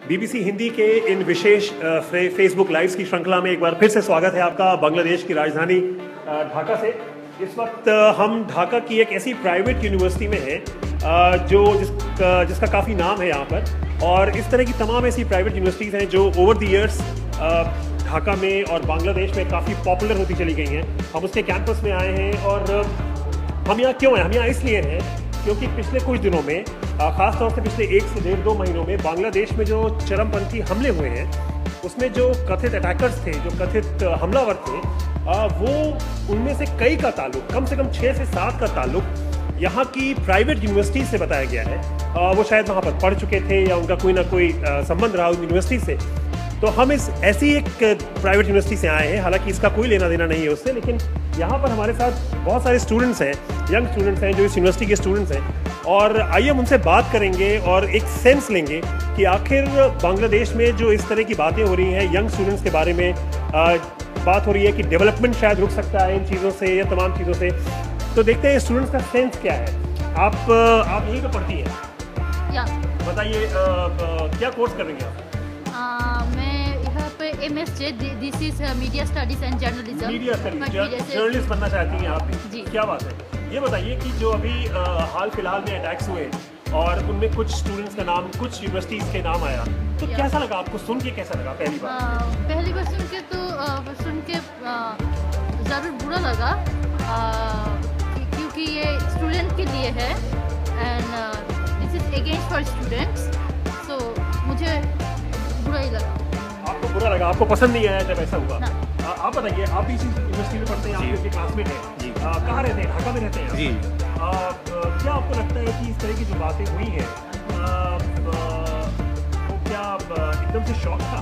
BBC Hindi के इन विशेष Facebook lives की श्रृंखला में एक बार फिर से स्वागत है आपका बांग्लादेश की राजधानी ढाका से। इस वक्त हम ढाका की एक ऐसी प्राइवेट यूनिवर्सिटी में हैं जिसका काफ़ी नाम है यहाँ पर, और इस तरह की तमाम ऐसी प्राइवेट यूनिवर्सिटीज़ हैं जो ओवर द ईयर्स ढाका में और बांग्लादेश में काफ़ी पॉपुलर होती चली गई हैं। हम उसके कैंपस में आए हैं और हम यहाँ क्यों हैं? हम यहाँ इसलिए हैं क्योंकि पिछले कुछ दिनों में, ख़ास तौर से पिछले 1 से 1.5-2 महीनों में बांग्लादेश में जो चरमपंथी हमले हुए हैं, उसमें जो कथित अटैकर्स थे, जो कथित हमलावर थे, वो उनमें से कई का ताल्लुक, कम से कम 6 से 7 का ताल्लुक यहाँ की प्राइवेट यूनिवर्सिटी से बताया गया है। वो शायद वहाँ पर पढ़ चुके थे या उनका कोई ना कोई संबंध रहा उस यूनिवर्सिटी से। तो हम ऐसी एक प्राइवेट यूनिवर्सिटी से आए हैं, हालांकि इसका कोई लेना देना नहीं है उससे, लेकिन यहाँ पर हमारे साथ बहुत सारे स्टूडेंट्स हैं, यंग स्टूडेंट्स हैं जो इस यूनिवर्सिटी के स्टूडेंट्स हैं, और आइए हम उनसे बात करेंगे और एक सेंस लेंगे कि आखिर बांग्लादेश में जो इस तरह की बातें हो रही हैं यंग स्टूडेंट्स के बारे में, बात हो रही है कि डेवलपमेंट शायद रुक सकता है इन चीज़ों से या तमाम चीज़ों से। तो देखते हैं स्टूडेंट्स का सेंस क्या है। आप यहीं पे पढ़ती हैं? या बताइए क्या कोर्स कर रही हैं आप? मैं यहाँ पे MSc, this is media studies and journalism. Media studies, journalist बनना चाहती हैं आप जी। क्या बात है। ये बताइए कि जो अभी हाल फिलहाल में अटैक्स हुए और उनमें कुछ स्टूडेंट्स का नाम, कुछ यूनिवर्सिटीज़ के नाम आया, तो कैसा लगा आपको? सुन के कैसा लगा पहली बार? सुन के ज़रूर बुरा लगा, क्योंकि ये स्टूडेंट के लिए है and this is against for students, so मुझे बुरा ही लगा। आपको बुरा लगा, आपको पसंद नहीं आया जब ऐसा हुआ? आप बताइए, आप भी इसी यूनिवर्सिटी में पढ़ते हैं, आप इसके क्लासमेट हैं जी। कहाँ रहते हैं? ढाका में रहते हैं जी। क्या आपको लगता है कि इस तरह की जो बातें हुई हैं, वो क्या एकदम से शॉक था?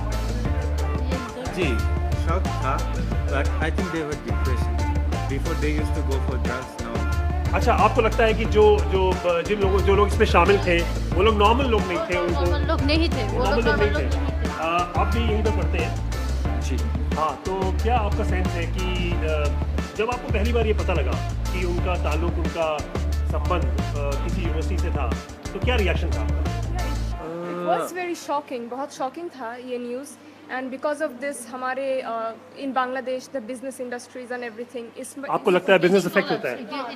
जी, शॉक था, but I think they were depression. Before they used to go for drugs, now. अच्छा, आपको लगता है कि जो लोग इसमें शामिल थे, वो लोग नॉर्मल लोग नहीं थे? नॉर्मल लोग नहीं थे, वो लोग नॉर्मल लोग नॉर्मल नहीं थे। आप भी यहीं पर पढ़ते हैं? जी। हाँ, तो क्या आपका सेंस है कि जब आपको पहली बार ये पता लगा कि उनका ताल्लुक, उनका संबंध किसी यूनिवर्सिटी से था, तो क्या रिएक्शन था आपका? It was very shocking, बहुत शॉकिंग था ये news, and because of this हमारे in Bangladesh the business industries and everything. आपको लगता है बिजनेस इफेक्ट होता है?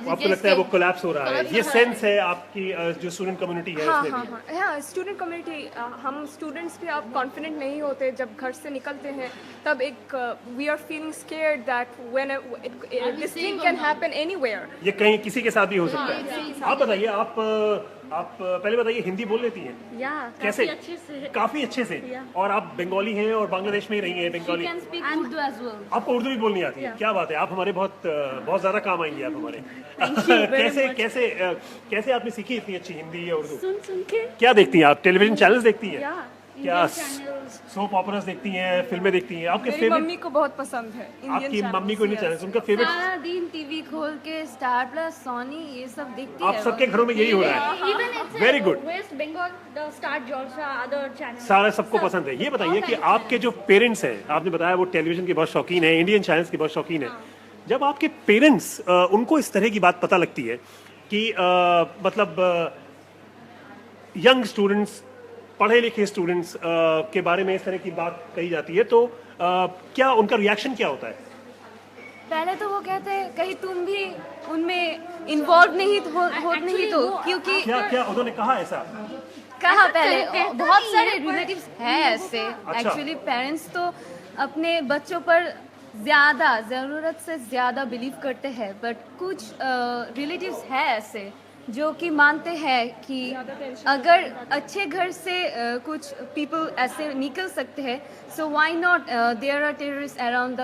आपको लगता है वो कोलैप्स हो रहा है? ये सेंस है आपकी जो स्टूडेंट कम्युनिटी है हाँ उसमें हाँ भी? हाँ, स्टूडेंट कम्युनिटी, हम स्टूडेंट्स भी आप कॉन्फिडेंट नहीं होते जब घर से निकलते हैं, तब एक we are feeling scared that when this thing can happen anywhere. ये कहीं किसी के साथ भी हो सकता है। आप बताइए, आप पहले बताइए, हिंदी बोल लेती हैं? या कैसे? अच्छे से। काफी अच्छे से। और आप बंगाली हैं और बांग्लादेश में ही रही हैं बंगाली? Urdu as well. आपको उर्दू भी बोलनी आती है? क्या बात है, आप हमारे बहुत ज्यादा काम आएंगे आप हमारे। कैसे आपने सीखी इतनी अच्छी हिंदी या उर्दू? सुन के। क्या देखती हैं आप? टेलीविजन चैनल्स देखती हैं? क्या चैनल्स। सोप ऑपरास देखती हैं, फिल्में देखती हैं? आपके मेरी फेवरेट? मम्मी को बहुत पसंद है आपकी मम्मी को नहीं चैनल, उनका फेवरेट? सारा दिन टीवी खोल के स्टार प्लस, सोनी ये सब देखती आप है। सबके घरों में यही हो रहा है? Very good. West Bengal, the Star Jalsha, other channels. सारा सबको पसंद है। ये बताइए कि आपके जो पेरेंट्स हैं, आपने बताया वो टेलीविजन के बहुत शौकीन हैं, इंडियन चैनल्स के बहुत शौकीन हैं, जब आपके पेरेंट्स उनको इस तरह की बात पता लगती है कि मतलब यंग स्टूडेंट्स, पढ़े लिखे स्टूडेंट्स के बारे में इस तरह की बात कही जाती है, तो क्या उनका रिएक्शन क्या होता है? पहले तो वो कहते हैं कहीं तुम भी उनमें इन्वॉल्व नहीं तो क्योंकि क्या उन्होंने कहा ऐसा? कहा पहले बहुत सारे रिलेटिव्स हैं ऐसे। एक्चुअली पेरेंट्स तो अपने बच्चों पर ज़्यादा, ज़रूरत से ज़्यादा बिलीव करते हैं, बट कुछ रिलेटिव्स हैं ऐसे जो कि मानते हैं कि अगर अच्छे घर से कुछ पीपल ऐसे निकल सकते हैं, so why not, there are terrorist around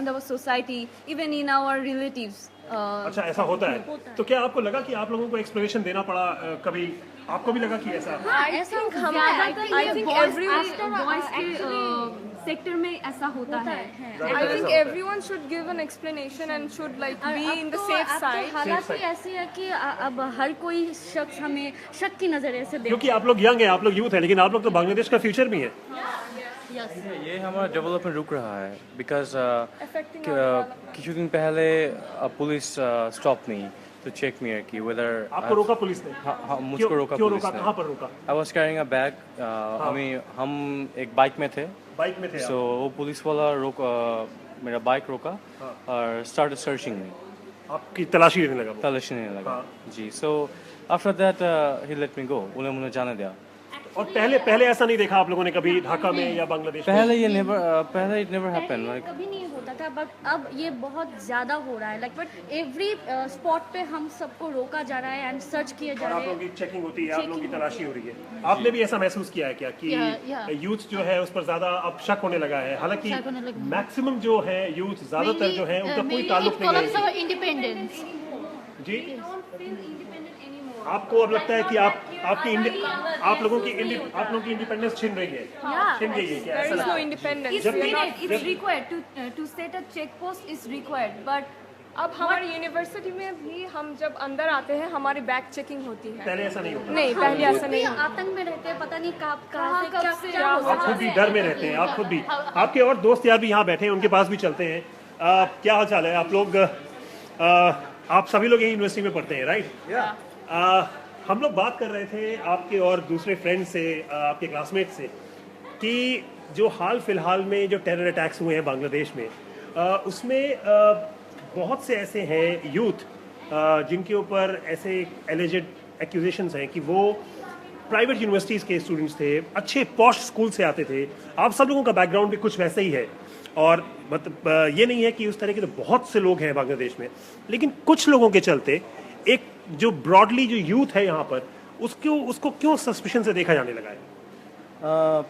our society, even in our relatives. अच्छा, ऐसा होता है? तो क्या आपको लगा कि आप लोगों को एक्सप्लेनेशन देना पड़ा कभी? आपको भी लगा कि ऐसा? आई थिंक सेक्टर में ऐसा होता है। I think everyone should give an explanation and should like be in the safe side. हालांकि ऐसी है कि अब हर कोई शख्स हमें शक की नजरिए से देखता क्योंकि आप लोग यंग हैं, आप लोग यूथ हैं, लेकिन आप लोग तो बांग्लादेश का फ्यूचर भी है। ये हमारा डेवलपमेंट रुक रहा है बिकॉज Affecting কিছুদিন पहले पुलिस स्टॉप नहीं, to check me कि whether आपको रोका पुलिस ने? हाँ मुझको रोका क्यों पुलिस रोका? ने। कहाँ पर रोका? I was carrying a bag. हम एक बाइक में थे। बाइक में थे आप? So वो पुलिस वाला मेरा बाइक रोका और started searching me. आपकी तलाशी लेने लगा वो? तलाशी नहीं लगा जी। So after that he let me go. उन्हें मुझे जाने दिया। और पहले ऐसा नहीं देखा आप लोगों ने कभी ढाका में या बांग्लादेश में? पहले it never happened. Like कभी नहीं होता था, बट अब ये बहुत ज़्यादा हो रहा है। लाइक बट एवरी स्पॉट पे हम सबको रोका जा रहा है एंड सर्च किए जा और रहे आप लोगों हैं। की चेकिंग होती है, आप लोगों की तलाशी हो रही है। आपने भी ऐसा महसूस किया है क्या कि Yeah. यूथ जो है उस पर ज्यादा अब शक होने लगा है? हालांकि शक होने लगा। मैक्सिमम जो है यूथ ज्यादातर जो है उनका कोई ताल्लुक नहीं है। इंडिपेंडेंस। जी, आपको अब लगता है कि आप लोगों की इंडिपेंडेंस छिन रही है, छिन गई है क्या? There ऐसा is no लगता है? independence. It's We are needed, not- it's required to set a checkpost is required, but अब हमारी यूनिवर्सिटी में भी हम जब अंदर आते हैं हमारी बैग चेकिंग होती है। पहले ऐसा नहीं होता। नहीं, पहले ऐसा नहीं होता। आतंक में रहते हैं, पता नहीं कहाँ कहाँ से कब क्या से क्या हो आप खुद भी डर में रहते हैं, आप खुद भी। आपके और दोस्त यार भी यहाँ बैठे हैं, उनके पास भी चलते हैं। क्या हाल चाल है आप लोग? आप सभी लोग यही यूनिवर्सिटी में पढ़ते हैं, राइट? हम लोग बात कर रहे थे आपके और दूसरे फ्रेंड से, आपके क्लासमेट से, कि जो हाल फिलहाल में जो टेरर अटैक्स हुए हैं बांग्लादेश में, उसमें बहुत से ऐसे हैं यूथ जिनके ऊपर ऐसे एलिजेड एक्यूजेशंस हैं कि वो प्राइवेट यूनिवर्सिटीज़ के स्टूडेंट्स थे, अच्छे पॉश स्कूल से आते थे। आप सब लोगों का बैकग्राउंड भी कुछ वैसे ही है, और मतलब ये नहीं है कि उस तरह के तो बहुत से लोग हैं बांग्लादेश में, लेकिन कुछ लोगों के चलते एक जो ब्रॉडली जो यूथ है यहाँ पर उसको क्यों सस्पिशन से देखा जाने लगा है?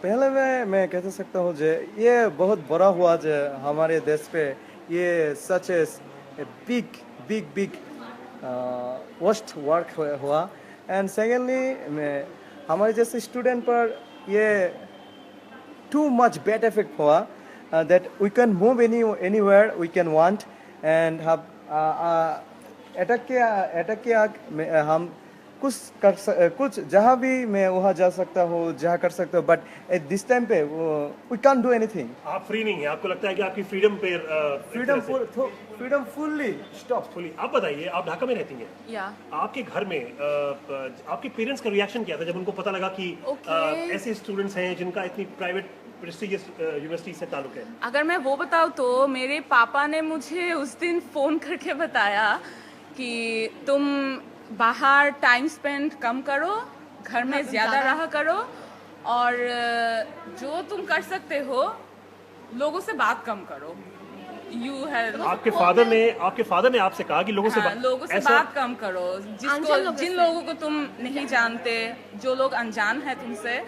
पहले मैं कह सकता हूँ जे ये बहुत बड़ा हुआ जो हमारे देश पे ये सच बिग वर्स्ट वर्क हुआ। एंड सेकेंडली हमारे जैसे स्टूडेंट पर ये टू मच बैड इफेक्ट हुआ that we can move anywhere we can want and attack किया हम कुछ जहाँ भी मैं वहाँ जा सकता हूँ, जहाँ कर सकता हूँ, बट एट दिस टाइम पे वी कांट डू एनीथिंग। आप फ्री नहीं है, आपको लगता है कि आपकी फ्रीडम पे फ्रीडम फुल्ली स्टॉप। फुली। आप बताइए, आप ढाका में रहती हैं, या आपके घर में आपके पेरेंट्स का रिएक्शन क्या था जब उनको पता लगा कि ऐसे स्टूडेंट्स हैं जिनका इतनी प्राइवेट प्रेस्टिजियस यूनिवर्सिटी से ताल्लुक है? अगर मैं वो बताऊँ तो मेरे पापा ने मुझे उस दिन फ़ोन करके बताया कि तुम बाहर टाइम स्पेंड कम करो, घर में ज़्यादा रहा करो, और जो तुम कर सकते हो लोगों से बात कम करो। आपके फादर ने आपसे कहा कि लोगों से बात कम करो, जिन लोगों को तुम नहीं जानते, जो लोग अनजान है तुमसे,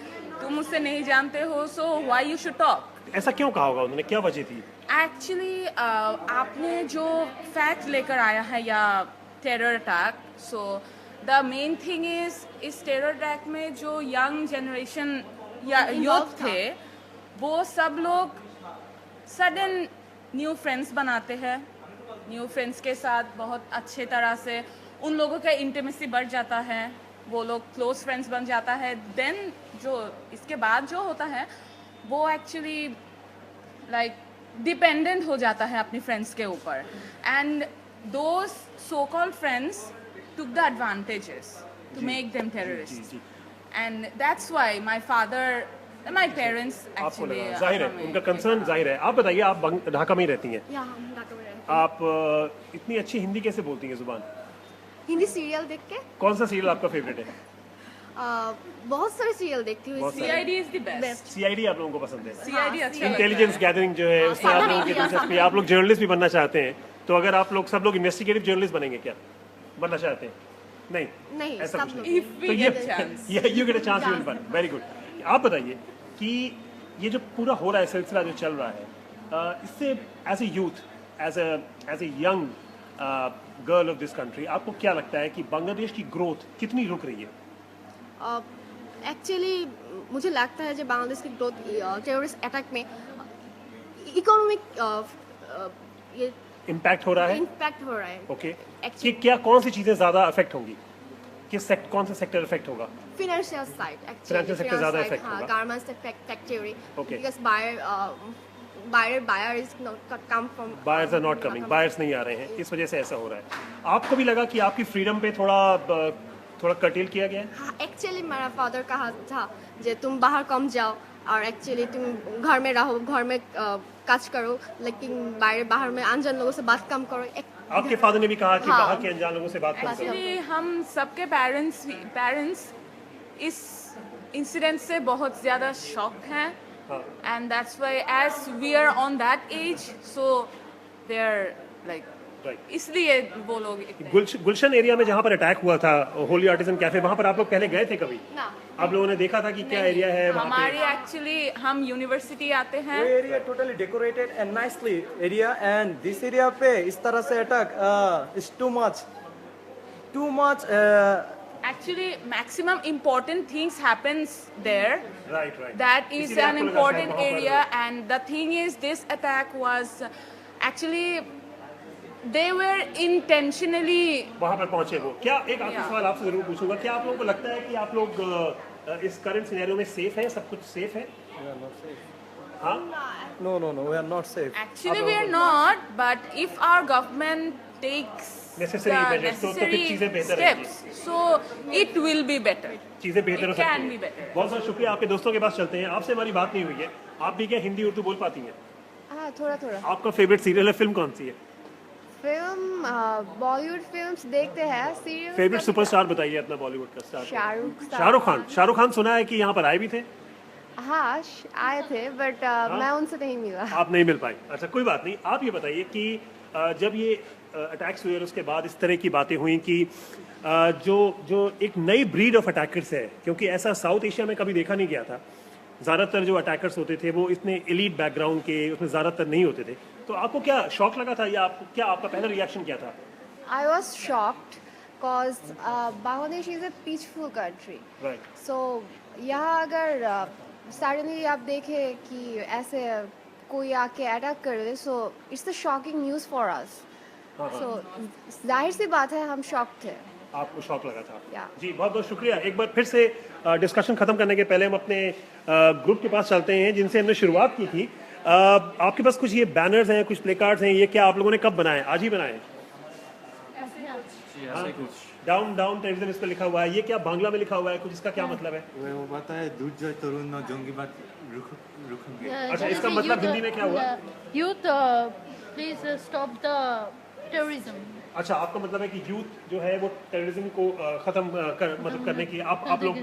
तुम उससे नहीं जानते हो, so why you should talk. ऐसा क्यों कहा होगा उन्होंने, क्या वजह थी? एक्चुअली आपने जो फैक्ट लेकर आया है या terror attack, so the main thing इस टेरर अटैक में जो यंग जनरेशन या यूथ थे, वो सब लोग सडन न्यू फ्रेंड्स बनाते हैं। न्यू फ्रेंड्स के साथ बहुत अच्छे तरह से उन लोगों का इंटीमेसी बढ़ जाता है, वो लोग क्लोज फ्रेंड्स बन जाता है। देन जो इसके बाद जो होता है वो एक्चुअली लाइक डिपेंडेंट हो जाता है अपनी फ्रेंड्स के ऊपर, and those so called friends took the advantages to make them terrorists, and that's why my father and my parents आपको actually लगा, जाहिर है उनका कंसर्न जाहिर है। आप बताइए, आप ढाका में ही रहती हैं, हम ढाका में रहते हैं। आप इतनी अच्छी हिंदी कैसे बोलती हैं जुबान? हिंदी सीरियल देख के कौन सा सीरियल आपका फेवरेट है? बहुत सारे सीरियल देखती हूँ। CID is the best. CID आप लोगों को पसंद है? CID अच्छा इंटेलिजेंस गैदरिंग जो है उसमें आप लोगों की दिलचस्पी है। आप लोग जर्नलिस्ट भी बनना चाहते हैं, तो अगर आप लोग सब लोग इन्वेस्टिगेटिव जर्नलिस्ट बनेंगे क्या, बनना चाहते हैं? नहीं ऐसा कुछ नहीं। If we get a chance. you get a chance you will burn. Very good. आप बताइए कि ये जो पूरा हो रहा है सिलसिला जो चल रहा है, इससे as a youth, as a young girl of this country, आपको क्या लगता है कि बांग्लादेश की ग्रोथ कितनी रुक रही है? एक्चुअली मुझे लगता है जब बांग्लादेश की ग्रोथ टेररिस्ट अटैक में इकोनॉमिक ये इम्पैक्ट हो रहा है। इम्पैक्ट हो रहा है। ओके, कि क्या कौन सी चीज़ें ज़्यादा अफेक्ट होंगी, कौन सा सेक्टर इफेक्ट होगा? फाइनेंशियल साइड, Financial sector ज़्यादा affect होगा। Garments factory, Okay. Because buy buyer is not come from buyers are not coming, buyers नहीं आ रहे हैं, इस वजह से ऐसा हो रहा है। आपको भी लगा कि आपकी फ्रीडम पे थोड़ा कर्टेल किया गया है? हाँ, एक्चुअली मेरा फादर कहा था जे तुम बाहर कम जाओ और एक्चुअली तुम घर में रहो, घर में काज करो, लेकिन बाहर में अनजान लोगों से बात कम करो। आपके फादर ने भी कहा कि हाँ। बाहर के अनजान लोगों से बात कम करो। एक्चुअली हम सबके पेरेंट्स इस इंसिडेंट से बहुत ज़्यादा शॉक हैं, हाँ। And that's why as we are on that edge, so they are like, right. इसलिए वो लोग इतने गुलशन एरिया में जहाँ पर अटैक हुआ था, होली आर्टिजन कैफे, वहाँ पर आप लोग पहले गए थे कभी? ना। आप लोगों ने देखा था कि क्या एरिया है वहाँ हमारी पे? एक्चुअली हम यूनिवर्सिटी आते हैं, area totally decorated and nicely area, and this area पे इस तरह से attack is too much. actually maximum important things happens there. Right right. That is इसीलिए an आपको लगा important शायद वहाँ पर- area, and the thing is this attack was actually they were intentionally वहाँ पर पहुंचे वो। क्या एक आखिरी Yeah. सवाल आपसे जरूर पूछूंगा, क्या आप लोगों को लगता है कि आप लोग इस करंट सिनेरियो में सेफ हैं, सब कुछ सेफ है? We are not safe. हाँ, No, we are not safe. actually we are not, but if our government takes Necessary the measures, तो फिर necessary चीजें बेहतर steps, so it will be better. चीजें बेहतर हो It सकती can हैं। be better. बहुत बहुत शुक्रिया। आपके दोस्तों के पास चलते हैं। आपसे हमारी बात नहीं हुई है, आप भी क्या हिंदी उर्दू बोल पाती हैं? हाँ, थोड़ा थोड़ा। आपका फेवरेट सीरियल है, फिल्म कौन सी है? फिल्म बॉलीवुड फिल्म्स देखते हैं, सीरियल। फेवरेट सुपरस्टार बताइए अपना बॉलीवुड का स्टार। शाहरुख खान। शाहरुख खान सुना है कि यहाँ पर आए भी थे? हाँ, आए थे, बट मैं उनसे नहीं मिला। आप नहीं मिल पाई, अच्छा कोई बात नहीं। आप ये बताइए कि जब ये अटैक्स हुए और उसके बाद इस तरह की बातें हुई कि जो एक नई ब्रीड ऑफ अटैकर्स है, क्योंकि ऐसा साउथ एशिया में कभी देखा नहीं गया था। ज़्यादातर जो अटैकर्स होते थे वो इतने एलीट बैकग्राउंड के उसमें ज़्यादातर नहीं होते थे। तो आपको क्या शौक लगा था, या आपका पहला रिएक्शन क्या था? I was shocked because Bangladesh is a peaceful country. Right. So यहाँ अगर सडनली आप देखें कि ऐसे कोई आके अटैक कर दे, so it's a shocking news for us. So जाहिर सी बात है हम शॉक थे। आपको शौक लगा था? Yeah. जी बहुत बहुत शुक्रिया। एक बार फिर से डिस्कशन खत्म करने के पहले हम अपने ग्रुप के पास चलते हैं जिनसे हमने शुरुआत की थी। आपके पास कुछ ये बैनर्स हैं, कुछ प्ले कार्ड्स हैं, ये क्या आप लोगों ने कब बनाए? आज ही बनाए? डाउन डाउन टेररिज्म इस पर लिखा हुआ है, ये क्या बांग्ला में लिखा हुआ है कुछ, इसका क्या मतलब है? वो बताए दुर्जय तरुण न जंगीबाद रुकेंगे। अच्छा, इसका मतलब हिंदी में क्या हुआ? Youth please stop the terrorism. अच्छा, आपका मतलब है कि यूथ जो है वो टेररिज्म को खत्म मतलब करने की आप लोग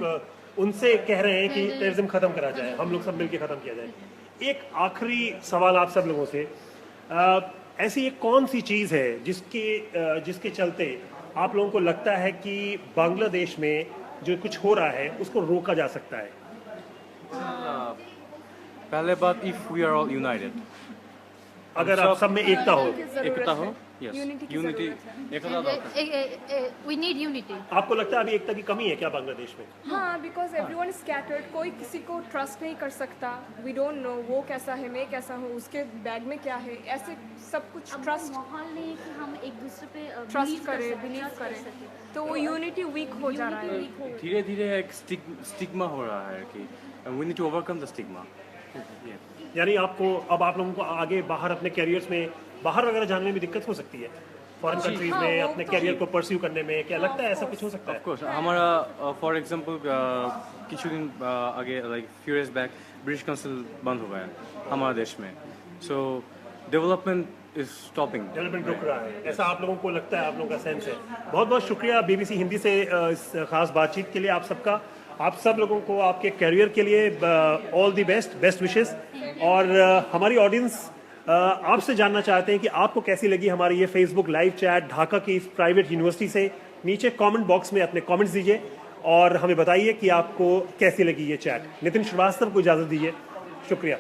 उनसे कह रहे हैं कि टेररिज्म खत्म करा जाए, हम लोग सब मिलकर खत्म किया जाए। एक आखिरी सवाल आप सब लोगों से, ऐसी एक कौन सी चीज़ है जिसके चलते आप लोगों को लगता है कि बांग्लादेश में जो कुछ हो रहा है उसको रोका जा सकता है? पहले बात, if we are all united, अगर आप सब में एकता हो। एकता हो, यस, Unity की यूनिटी, एकता दरकार। We need unity. आपको लगता है अभी एकता की कमी है क्या बांग्लादेश में? हाँ, बिकॉज एवरीवन इज स्कैटर्ड, कोई किसी को ट्रस्ट नहीं कर सकता। वी डोंट नो वो कैसा है, मैं कैसा हूँ, उसके बैग में क्या है, ऐसे सब कुछ अब ट्रस्ट वो माहौल नहीं है कि हम एक दूसरे पे ट्रस्ट करें, बिलीव करें, तो वो यूनिटी वीक हो जा रहा है। धीरे धीरे एक स्टिग्मा हो रहा है कि we need to overcome the stigma. यानी अब आप लोगों को आगे बाहर अपने कैरियर्स में बाहर वगैरह जाने में भी दिक्कत हो सकती है, फॉरेन कंट्रीज में अपने कैरियर को परस्यू करने में, क्या लगता है ऐसा कुछ हो सकता है? ऑफ कोर्स, हमारा फॉर एग्जांपल কিছুদিন आगे like few years back British council बंद हो गया हमारे देश में, सो डेवलपमेंट इज स्टॉपिंग। डेवलपमेंट रुक रहा है, ऐसा आप लोगों को लगता है? आप लोगों का सेंस है? बहुत बहुत शुक्रिया बीबीसी हिंदी से इस खास बातचीत के लिए आप सबका। आप सब लोगों को आपके करियर के लिए ऑल द बेस्ट विशेस। और हमारी ऑडियंस आपसे जानना चाहते हैं कि आपको कैसी लगी हमारी ये फेसबुक लाइव चैट ढाका की इस प्राइवेट यूनिवर्सिटी से। नीचे कमेंट बॉक्स में अपने कमेंट्स दीजिए और हमें बताइए कि आपको कैसी लगी ये चैट। नितिन श्रीवास्तव को इजाज़त दीजिए, शुक्रिया।